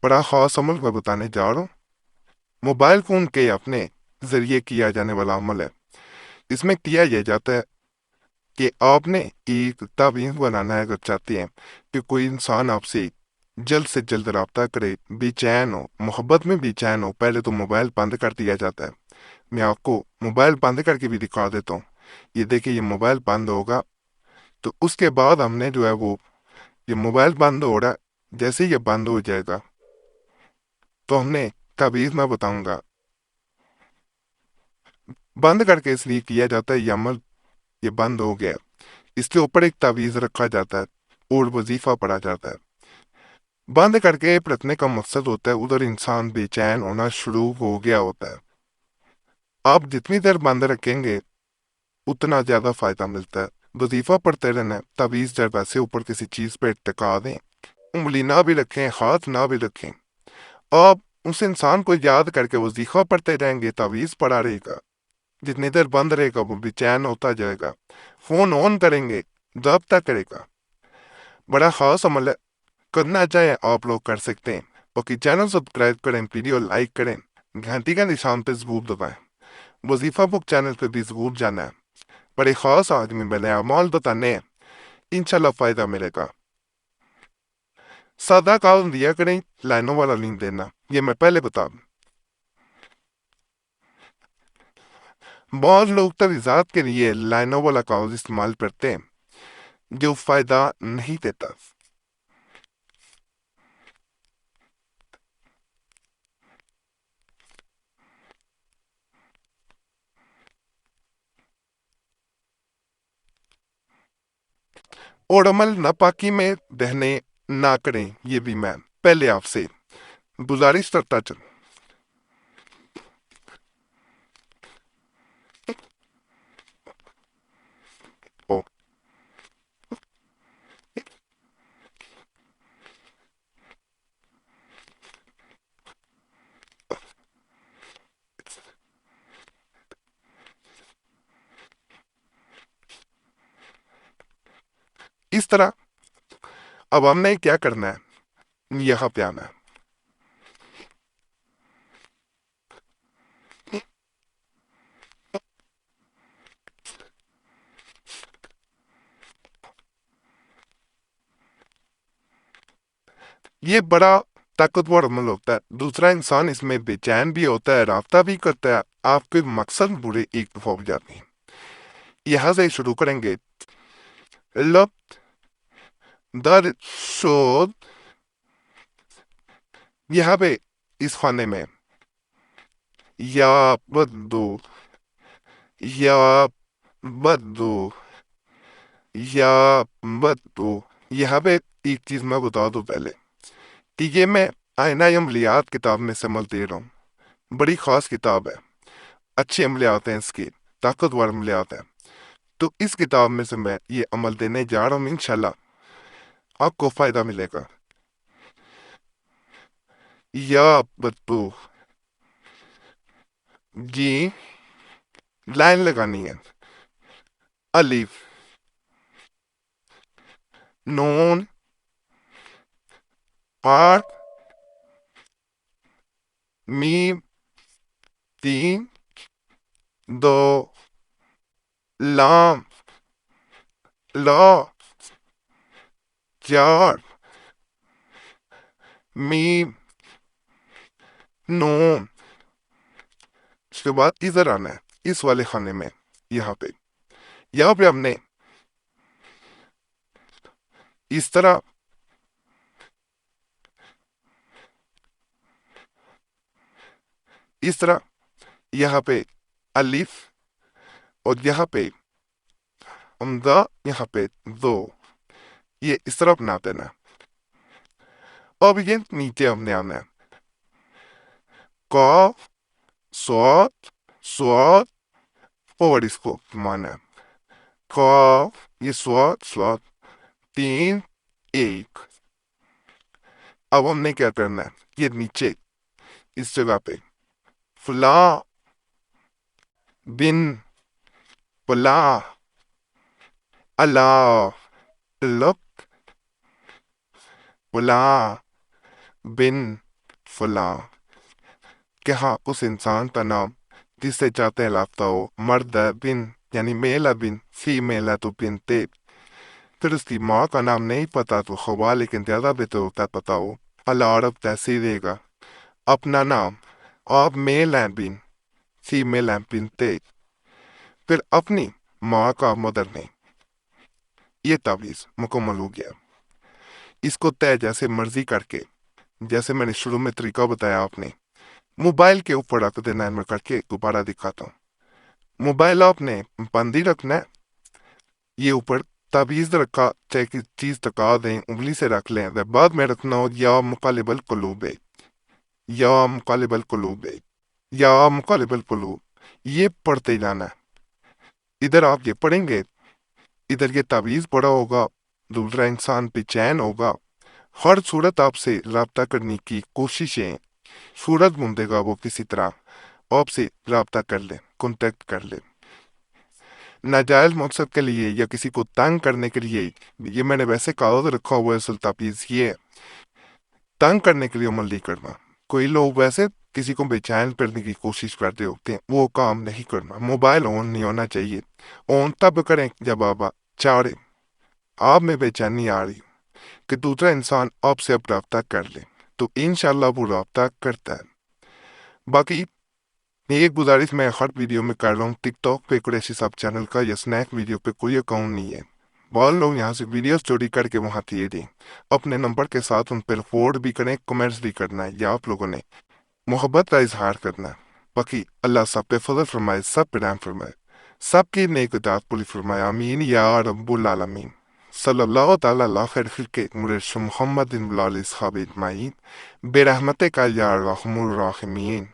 بڑا خاص عمل میں بتانے جا رہا ہوں۔ موبائل فون کے اپنے ذریعے کیا جانے والا عمل ہے۔ اس میں کیا یہ جاتا ہے کہ آپ نے ایک تعویذ بنانا ہے اگر چاہتے ہیں کہ کوئی انسان آپ سے جلد رابطہ کرے، بے چین ہو، محبت میں بے چین ہو، پہلے تو موبائل بند کر دیا جاتا ہے۔ میں آپ کو موبائل بند کر کے بھی دکھا دیتا ہوں۔ یہ دیکھیں، یہ موبائل بند ہوگا تو اس کے بعد ہم نے جو ہے وہ یہ موبائل بند ہو رہا ہے، جیسے یہ بند ہو جائے گا تو ہم نے تعویذ میں بتاؤں گا بند کر کے اس لیے کیا جاتا ہے یہ عمل، یہ بند ہو گیا، اس کے اوپر ایک تعویذ رکھا جاتا ہے اور وظیفہ پڑھا جاتا ہے۔ بند کر کے پرتنے کا مقصد ہوتا ہے ادھر انسان بے چین ہونا شروع ہو گیا ہوتا ہے۔ آپ جتنی دیر بند رکھیں گے اتنا زیادہ فائدہ ملتا ہے۔ وظیفہ پڑھتے رہنا ہے، تعویذ جب ویسے اوپر کسی چیز پہ ٹکا دیں، انگلی نہ بھی رکھیں، ہاتھ نہ بھی رکھیں، آپ اس انسان کو یاد کر کے وظیفہ پڑھتے جائیں گے، تعویذ پڑھا رہے گا، جتنی دیر بند رہے گا وہ بے چین ہوتا جائے گا۔ فون آن کریں گے، ضابطہ کرے گا۔ بڑا خاص عمل ہے، کرنا چاہیں آپ لوگ کر سکتے ہیں۔ باقی چینل سبسکرائب کریں، ویڈیو لائک کریں، گھنٹی کا نشان پہ ضرور دبائیں، وظیفہ بک چینل پہ بھی ضرور جانا ہے۔ بڑے خاص آدمی بنے، اعمال بتانے ہیں، انشاءاللہ فائدہ ملے گا۔ سادہ کام دیا کریں، لائنوں والا نہیں دینا، یہ میں پہلے بتا دوں۔ بعض لوگ تجویزات کے لیے لائنوں والا کاغذ استعمال کرتے ہیں جو فائدہ نہیں دیتا۔ اور عمل ناپاکی میں بہنے نہ کریں، یہ بھی میں پہلے آپ سے گزارش کرتا چلوں۔ اس طرح اب ہم نے کیا کرنا ہے، یہاں پہ آنا ہے۔ یہ بڑا طاقتور عمل ہوتا ہے، دوسرا انسان اس میں بے چین بھی ہوتا ہے، رابطہ بھی کرتا ہے، آپ کے مقصد پورے ایک دفعہ ہو جاتے ہیں۔ یہاں سے شروع کریں گے، لب در شد، یہاں پہ اس خانے میں یا بدو، یا بدو، یا بدو، یہاں پہ ایک چیز میں بتا دوں پہلے کہ یہ میں آئینہ عملیات کتاب میں سے عمل دے رہا ہوں، بڑی خاص کتاب ہے، اچھے عملیات ہیں اس کی، طاقتور عملیات ہیں، تو اس کتاب میں سے میں یہ عمل دینے جا رہا ہوں، انشاءاللہ آپ کو فائدہ ملے گا۔ یا بدو، جی لائن لگانی ہے، الف، نون، قاف، میم، تین، دو، لام، لا، چار، میم، نون، اس کے بعد ادھر آنا ہے اس والے خانے میں، یہاں پہ ہم نے اس طرح یہاں پہ الف، اور یہاں پہ حمزہ، یہاں پہ دو، یہ اس طرح بنا دینا۔ اب یہ نیچے ہم نے آنا ہے، قاف، صاد، صاد، اور اس کو مانا ہے، قاف، یہ صاد، صاد، تین، ایک۔ اب ہم نے کیا کرنا ہے، یہ نیچے اس جگہ پہ فلاں بن، فلاں اللہ، لک، فلاں بن فلاں، کہ ہاں اس انسان کا نام جس سے چاہتے ہیں لافتہ ہو، مرد ہے بن یعنی میل ہے بن، فیمیل ہے تو بنتے، پھر اس کی ماں کا نام نہیں پتا تو خوا، لیکن زیادہ بہتر ہوتا ہے پتا ہو، العرب تحصیل دے گا اپنا نام، آپ میل ہیں بن، فیمیل ہیں بنتے، پھر اپنی ماں کا مدر نہیں، یہ تعویذ مکمل ہو گیا۔ اس کو طے جیسے مرضی کر کے، جیسے میں نے شروع میں طریقہ بتایا آپ نے، موبائل کے اوپر رکھ دینا ہے، میں کر کے دوبارہ دکھاتا ہوں۔ موبائل آپ نے بند ہی رکھنا ہے، یہ اوپر تعویذ رکھا، چاہے کسی چیز ٹکا دیں، انگلی سے رکھ لیں، بعد میں رکھنا ہو یا مقلب القلوب، یا مقلب القلوب، یا مقلب القلوب، یہ پڑھتے جانا ہے۔ ادھر آپ یہ پڑھیں گے، ادھر یہ تعویذ پڑا ہوگا، دوسرا انسان بے چین ہوگا، ہر صورت آپ سے رابطہ کرنے کی کوششیں، صورت ڈھونڈے گا وہ کسی طرح آپ سے رابطہ کر لے، کانٹیکٹ کر لے، ناجائز مقصد کے لیے یا کسی کو تنگ کرنے کے لیے۔ یہ میں نے ویسے کاغذ رکھا ہوا ہے، اصل تعویذ یہ ہے، تنگ کرنے کے لیے عمل نہیں کرنا۔ کوئی لوگ ویسے کسی کو بے چین کرنے کی کوشش کرتے ہوتے ہیں، وہ کام نہیں کرنا۔ موبائل آن نہیں ہونا چاہیے، آن تب کریں جب آپ چاہیں، آپ میں بے چینی آ رہی کہ دوسرا انسان آپ سے اب رابطہ کر لے، تو انشاءاللہ وہ رابطہ کرتا ہے۔ باقی ایک گزارش میں ہر ویڈیو میں کر رہا ہوں، ٹک ٹاک پہ قریشی صاحب چینل کا یا سنیک ویڈیو پہ کوئی اکاؤنٹ نہیں ہے، بہت لوگ یہاں سے ویڈیوز چوری کر کے وہاں دے دیں، اپنے نمبر کے ساتھ ان پہ فورورڈ بھی کریں، کمنٹس بھی کرنا ہے، یا آپ لوگوں نے محبت کا اظہار کرنا ہے۔ باقی اللہ سب پہ فضل فرمائے، سب پہ رحم فرمائے، سب کی نیک اطاعت پوری فرمائے، آمین یا رب العالمین۔ صلی اللہ تعالی علی خیر خلق مرشد محمد وعلی اصحابہ اجمعین برحمتک یا ارحم الراحمین۔